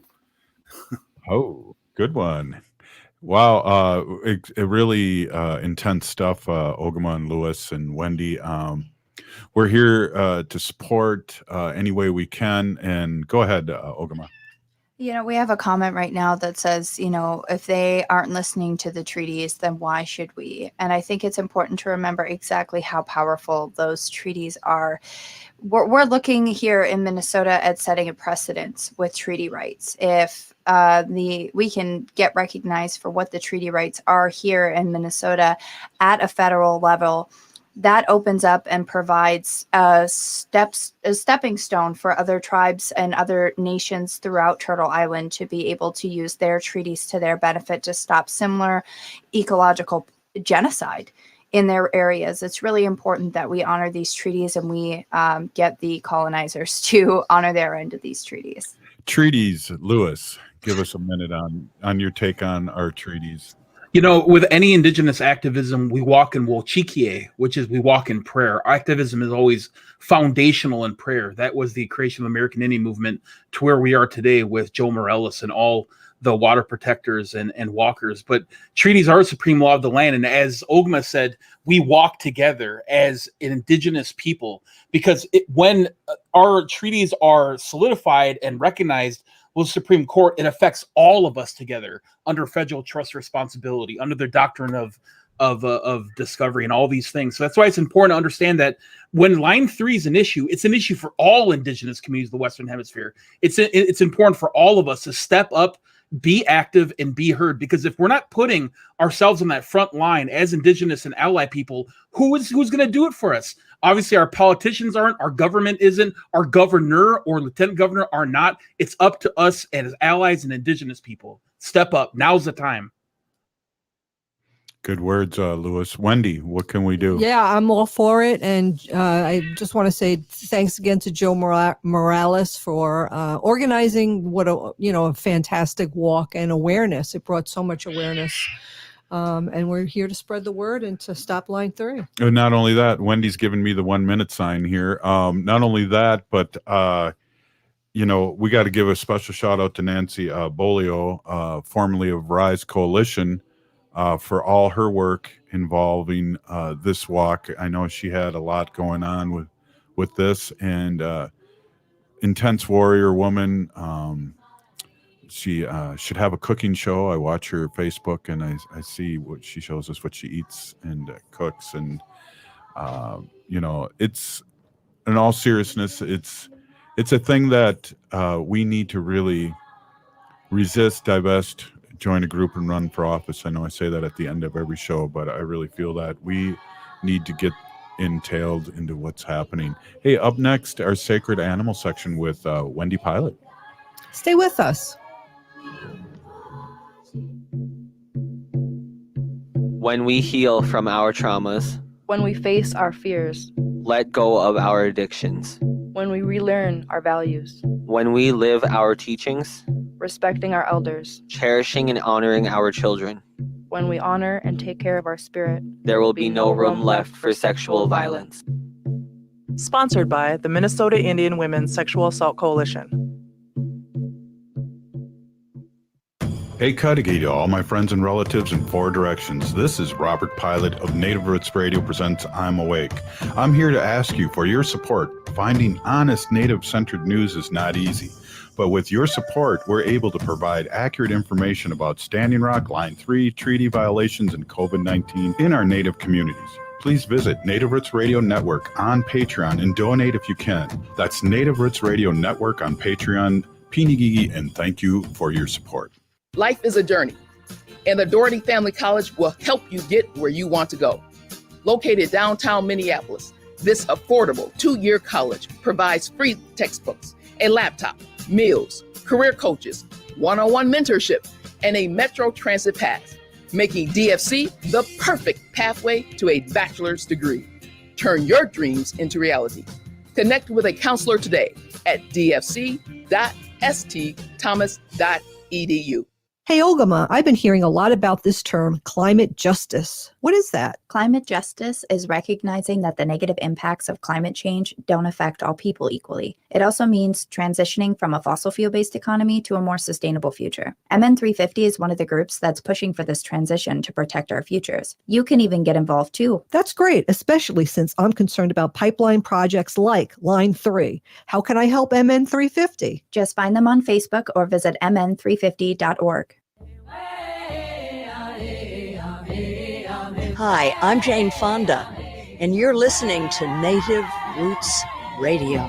Oh, good one. Wow, it really intense stuff, Ogimaa and Lewis and Wendy. We're here to support any way we can. And go ahead, Ogimaa. We have a comment right now that says, if they aren't listening to the treaties, then why should we? And I think it's important to remember exactly how powerful those treaties are. We're looking here in Minnesota at setting a precedence with treaty rights. If we can get recognized for what the treaty rights are here in Minnesota at a federal level, that opens up and provides a stepping stone for other tribes and other nations throughout Turtle Island to be able to use their treaties to their benefit to stop similar ecological genocide in their areas. It's really important that we honor these treaties and we get the colonizers to honor their end of these treaties. Treaties, Lewis, give us a minute on your take on our treaties. With any indigenous activism, we walk in Wolchikie, which is we walk in prayer. Activism is always foundational in prayer. That was the creation of the American Indian movement to where we are today with Joe Morales and all the water protectors and walkers. But treaties are a supreme law of the land. And as Ogimaa said, we walk together as an indigenous people, because when our treaties are solidified and recognized with the Supreme Court, it affects all of us together under federal trust responsibility, under the doctrine of discovery and all these things. So that's why it's important to understand that when line 3 is an issue, it's an issue for all indigenous communities of the Western Hemisphere. It's important for all of us to step up, be active, and be heard, because if we're not putting ourselves on that front line as indigenous and ally people, who's going to do it for us? Obviously, our politicians aren't, our government isn't, our governor or lieutenant governor are not. It's up to us as allies and indigenous people. Step up. Now's the time. Good words, Lewis. Wendy, what can we do? Yeah, I'm all for it. And I just want to say thanks again to Joe Morales for organizing what a fantastic walk and awareness. It brought so much awareness. And we're here to spread the word and to stop line 3. And not only that, Wendy's given me the 1 minute sign here. Not only that, but we got to give a special shout out to Nancy Bolio, formerly of Rise Coalition, for all her work involving this walk. I know she had a lot going on with this, and intense warrior woman. She should have a cooking show. I watch her Facebook, and I see what she shows us, what she eats and cooks. And, it's, in all seriousness, it's a thing that we need to really resist, divest, join a group, and run for office. I know I say that at the end of every show, but I really feel that we need to get entailed into what's happening. Hey, up next, our Sacred Animal section with Wendy Pilot. Stay with us. When we heal from our traumas, When we face our fears, let go of our addictions, when we relearn our values, when we live our teachings, respecting our elders, cherishing and honoring our children, when we honor and take care of our spirit, there will be no room left for sexual violence. Sponsored by the Minnesota Indian Women's Sexual Assault Coalition. Hey, Cudahy to all my friends and relatives in 4 directions. This is Robert Pilot of Native Roots Radio presents I'm Awake. I'm here to ask you for your support. Finding honest Native-centered news is not easy. But with your support, we're able to provide accurate information about Standing Rock, Line 3, treaty violations, and COVID-19 in our Native communities. Please visit Native Roots Radio Network on Patreon and donate if you can. That's Native Roots Radio Network on Patreon. Pinigigi, and thank you for your support. Life is a journey, and the Dougherty Family College will help you get where you want to go. Located downtown Minneapolis, this affordable 2-year college provides free textbooks, a laptop, meals, career coaches, one-on-one mentorship, and a Metro Transit pass, making DFC the perfect pathway to a bachelor's degree. Turn your dreams into reality. Connect with a counselor today at dfc.stthomas.edu. Hey, Ogimaa, I've been hearing a lot about this term, climate justice. What is that? Climate justice is recognizing that the negative impacts of climate change don't affect all people equally. It also means transitioning from a fossil fuel-based economy to a more sustainable future. MN350 is one of the groups that's pushing for this transition to protect our futures. You can even get involved too. That's great, especially since I'm concerned about pipeline projects like Line 3. How can I help MN350? Just find them on Facebook or visit mn350.org. Hi, I'm Jane Fonda, and you're listening to Native Roots Radio.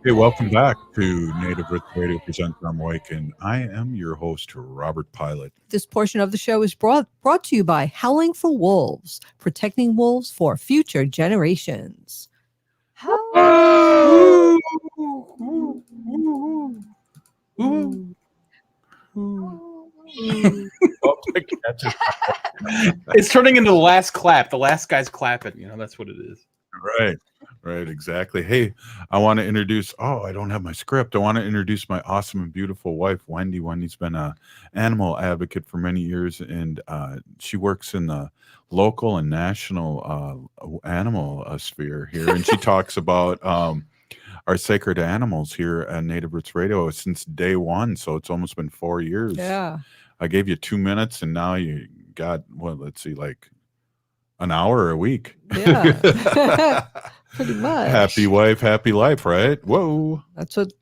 Hey, welcome back to Native Roots Radio presents I'm Awake, and I am your host, Robert Pilot. This portion of the show is brought to you by Howling for Wolves, protecting wolves for future generations. It's turning into the last clap. The last guy's clapping. You know, that's what it is. Right, exactly. Hey, I want to introduce, I don't have my script. I want to introduce my awesome and beautiful wife, Wendy. Wendy's been an animal advocate for many years, and she works in the local and national animal sphere here, and she talks about our sacred animals here at Native Roots Radio since day one, so it's almost been 4 years. Yeah. I gave you 2 minutes, and now you got, like an hour a week. Yeah. Pretty much. Happy wife, happy life, right? Whoa. That's what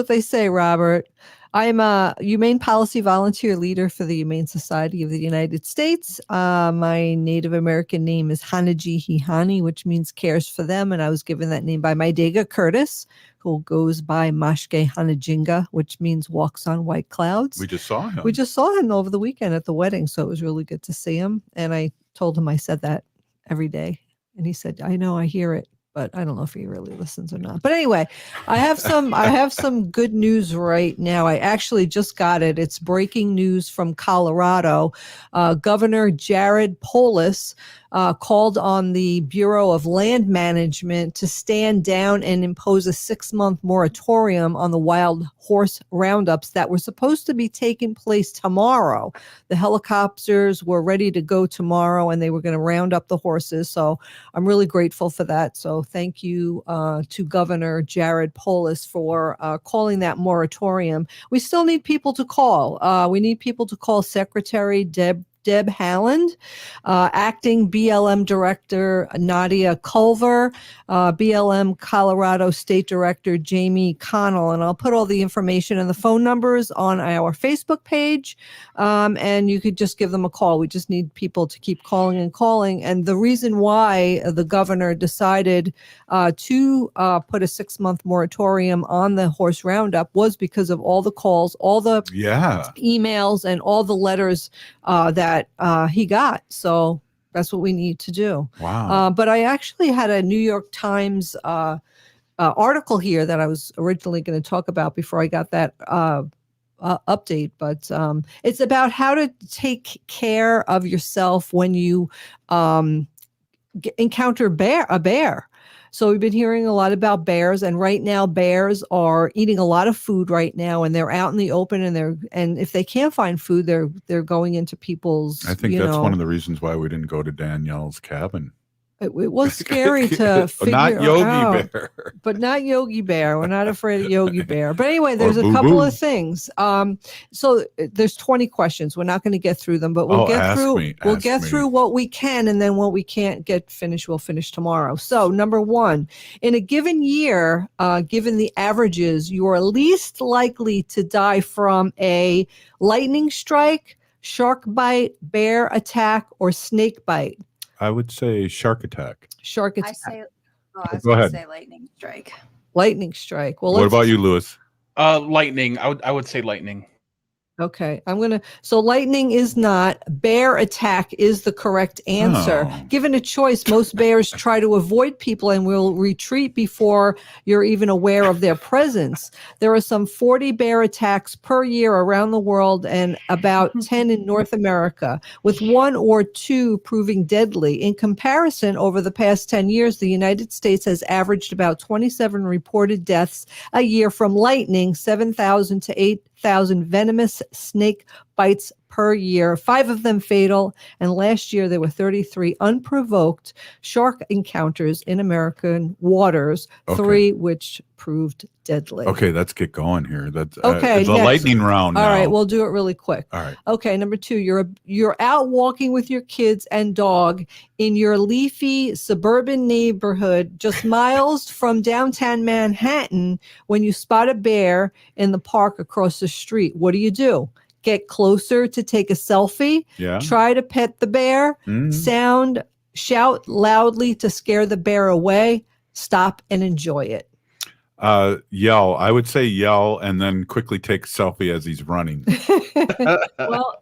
they say, Robert. I'm a Humane Policy Volunteer Leader for the Humane Society of the United States. My Native American name is Hanaji Hihani, which means cares for them. And I was given that name by my Dega Curtis, who goes by Mashke Hanajinga, which means walks on white clouds. We just saw him. We just saw him over the weekend at the wedding. So it was really good to see him. And I told him I said that every day. And he said, I know, I hear it, but I don't know if he really listens or not. But anyway, I have some good news right now. I actually just got it. It's breaking news from Colorado. Governor Jared Polis called on the Bureau of Land Management to stand down and impose a 6-month moratorium on the wild horse roundups that were supposed to be taking place tomorrow. The helicopters were ready to go tomorrow, and they were going to round up the horses. So I'm really grateful for that. So thank you to Governor Jared Polis for calling that moratorium. We still need people to call. We need people to call Secretary Deb Haaland, acting BLM Director Nadia Culver, BLM Colorado State Director Jamie Connell, and I'll put all the information and the phone numbers on our Facebook page, and you could just give them a call. We just need people to keep calling and calling, and the reason why the governor decided to put a 6-month moratorium on the horse roundup was because of all the calls, all the emails, and all the letters that he got. So that's what we need to do. Wow. But I actually had a New York Times article here that I was originally going to talk about before I got that update. But it's about how to take care of yourself when you encounter a bear. So we've been hearing a lot about bears, and right now bears are eating a lot of food right now, and they're out in the open, and if they can't find food, they're going into people's. I think that's one of the reasons why we didn't go to Danielle's cabin. It was scary to figure Not Yogi out, Bear. but not Yogi Bear. We're not afraid of Yogi Bear. But anyway, there's a Boo couple Boo. of things. So there's 20 questions. We're not going to get through them, but we'll get ask through. me, We'll ask get me. through what we can, and then what we can't get finished, we'll finish tomorrow. So number one, in a given year, given the averages, you are least likely to die from a lightning strike, shark bite, bear attack, or snake bite. I would say shark attack. Shark I attack. say, I was Go going to ahead. say lightning strike. Lightning strike. Well, What about you, Lewis? Lightning. I would say lightning. Okay, so lightning is not, bear attack is the correct answer. Oh. Given a choice, most bears try to avoid people and will retreat before you're even aware of their presence. There are some 40 bear attacks per year around the world and about 10 in North America, with 1 or 2 proving deadly. In comparison, over the past 10 years, the United States has averaged about 27 reported deaths a year from lightning, 7,000 to 8,000 venomous snake bites per year, 5 of them fatal, and last year there were 33 unprovoked shark encounters in American waters, Okay. 3 which proved deadly. Okay, let's get going here. That's Okay, the next. lightning round. All now. right, we'll do it really quick. All right. Okay, number 2, you're out walking with your kids and dog in your leafy suburban neighborhood just miles from downtown Manhattan when you spot a bear in the park across the street. What do? Get closer to take a selfie? Yeah. Try to pet the bear? Shout loudly to scare the bear away? Stop and enjoy it. Yell. I would say yell and then quickly take a selfie as he's running. Well,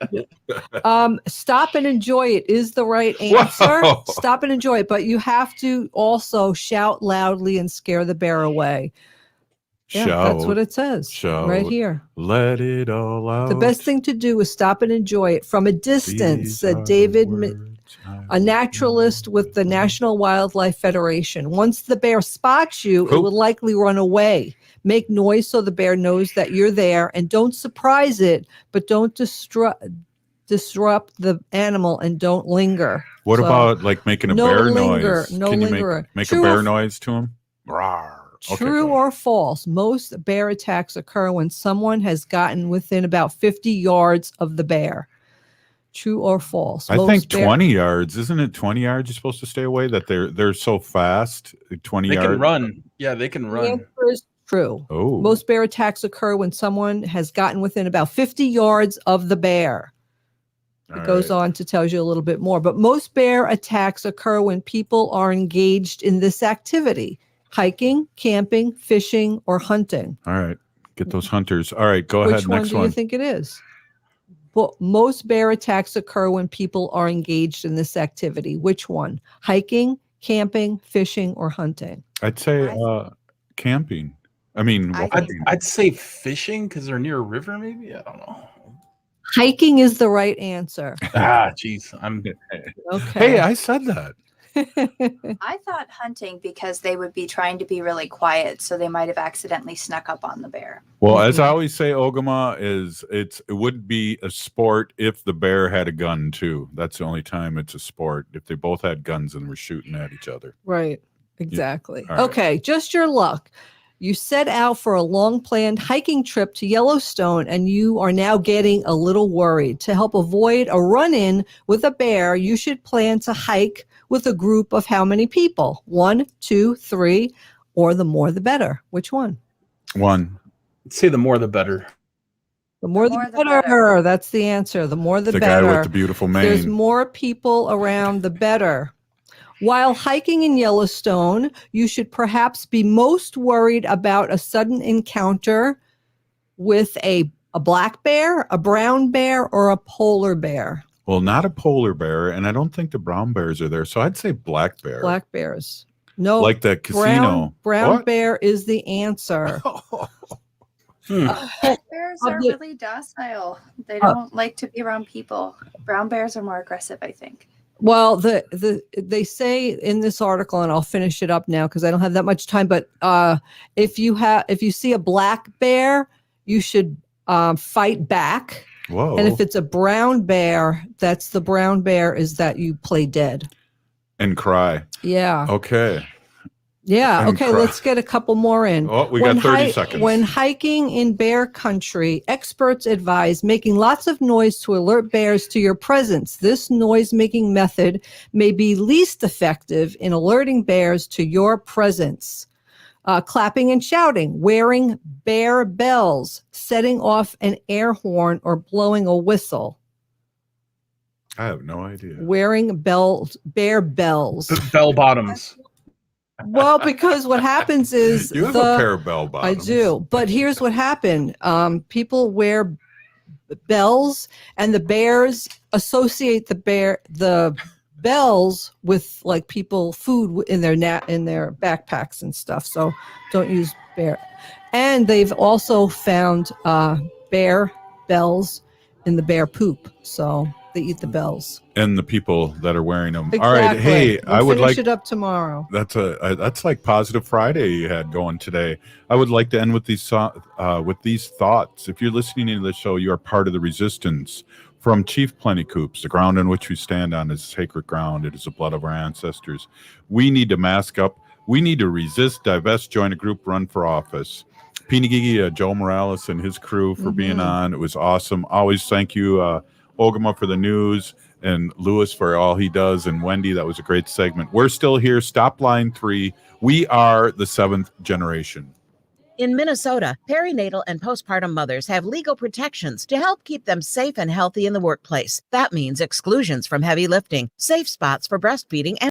stop and enjoy it is the right answer. Whoa. Stop and enjoy it, but you have to also shout loudly and scare the bear away. Yeah, that's what it says right here. Let it all out. The best thing to do is stop and enjoy it from a distance, said David, a naturalist with the National Wildlife Federation. Once the bear spots you, it will likely run away. Make noise so the bear knows that you're there, and don't surprise it, but don't disrupt the animal, and don't linger. What So, about like making a no bear linger, noise? no Can you linger. make a True bear or- noise to him? Rawr. Okay, True go or false? Most bear attacks occur when someone has gotten within about 50 yards of the bear. True or false? I Most think bear- 20 yards. Isn't it 20 yards you're supposed to stay away? That they're so fast. 20 They yards. can run. Yeah, they can The run. answer is true. Oh. Most bear attacks occur when someone has gotten within about 50 yards of the bear. It goes on to tell you a little bit more. But most bear attacks occur when people are engaged in this activity: hiking, camping, fishing, or hunting. All right. Get those hunters. All right. Go Which ahead. one Next do one. you think it is? Well, most bear attacks occur when people are engaged in this activity. Which one? Hiking, camping, fishing, or hunting? I'd say camping. I mean, walking. I'd say fishing because they're near a river. Maybe I don't know. Hiking is the right answer. Jeez, I'm. Okay. Hey, I said that. I thought hunting because they would be trying to be really quiet, so they might have accidentally snuck up on the bear. Well, as I always say, Ogimaa it would be a sport if the bear had a gun too. That's the only time it's a sport. If they both had guns and were shooting at each other. Right. Exactly. All right. Okay. Just your luck. You set out for a long planned hiking trip to Yellowstone, and you are now getting a little worried. To help avoid a run-in with a bear, you should plan to hike with a group of how many people? 1, 2, 3, or the more the better. Which one? 1. I'd say the more the better. The more the better. That's the answer. The more the The better. guy with the beautiful mane. There's more people around, the better. While hiking in Yellowstone, you should perhaps be most worried about a sudden encounter with a black bear, a brown bear, or a polar bear. Well, not a polar bear, and I don't think the brown bears are there. So I'd say black bear. Black bears. No. Like the casino. Brown What? bear is the answer. Bears are really docile. They don't like to be around people. Brown bears are more aggressive, I think. Well, they say in this article, and I'll finish it up now because I don't have that much time. But if you see a black bear, you should fight back. Whoa. And if it's a brown bear, that's the brown bear is that you play dead. And cry. Yeah. Okay. Yeah. And Okay. cry. Let's get a couple more in. Oh, we got 30 seconds. When hiking in bear country, experts advise making lots of noise to alert bears to your presence. This noise-making method may be least effective in alerting bears to your presence. Clapping and shouting, wearing bear bells, setting off an air horn, or blowing a whistle. I have no idea. Wearing bear bells. Bell bottoms. Well, because what happens is You have a pair of bell bottoms. I do, but here's what happened. People wear bells, and the bears associate the bells with like people food in their backpacks and stuff. So don't use bear. And they've also found bear bells in the bear poop. So they eat the bells. And the people that are wearing them. Exactly. All right. Hey, I would finish it up tomorrow. That's like Positive Friday you had going today. I would like to end with these thoughts. If you're listening to the show, you are part of the resistance. From Chief Plenty Coops, the ground on which we stand on is sacred ground. It is the blood of our ancestors. We need to mask up. We need to resist, divest, join a group, run for office. Pinigigi, Joe Morales and his crew for being on. It was awesome. Always thank you, Ogimaa, for the news, and Lewis for all he does, and Wendy, that was a great segment. We're still here. Stop line 3. We are the 7th generation. In Minnesota, perinatal and postpartum mothers have legal protections to help keep them safe and healthy in the workplace. That means exclusions from heavy lifting, safe spots for breastfeeding, and